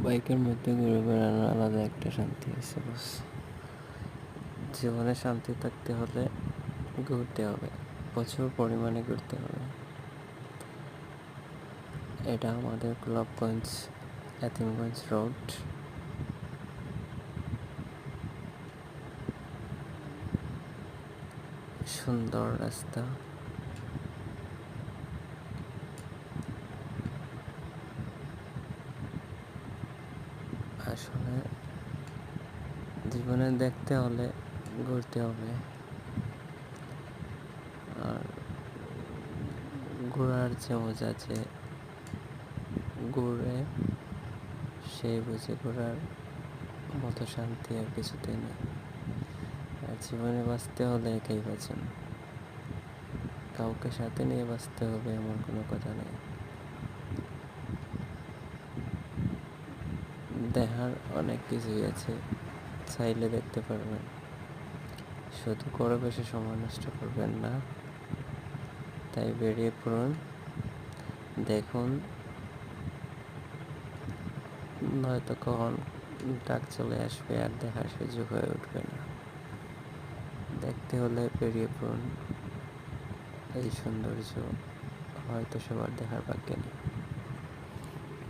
বাইকের মধ্যে ঘুরে বেড়ানোর আলাদা একটা শান্তি আছে বস। জীবনে শান্তি থাকতে হলে ঘুরতে হবে, প্রচুর পরিমাণে ঘুরতে হবে। এটা আমাদের গোলাপগঞ্জ এতিমগঞ্জ রোড। সুন্দর রাস্তা, আসলে জীবনে দেখতে হলে ঘুরতে হবে। আর ঘোরার যে মজা আছে, ঘুরে সেই বুঝে ঘোরার মতো শান্তি আর কিছুতেই নেই। আর জীবনে বাঁচতে হলে একাই বাঁচুন, কাউকে সাথে নিয়ে বাঁচতে হবে এমন কোনো কথা নেই। দেখার অনেক কিছুই আছে, চাইলে দেখতে পারবেন, শুধু করে বসে সময় নষ্ট করবেন না। তাই বেরিয়ে পড়ুন, দেখুন, নয়তো কখন ডাক চলে আসবে আর দেখার সুযোগ হয়ে উঠবে না। দেখতে হলে বেরিয়ে পড়ুন, এই সৌন্দর্য হয়তো সবার দেখার ভাগ্যে নেই।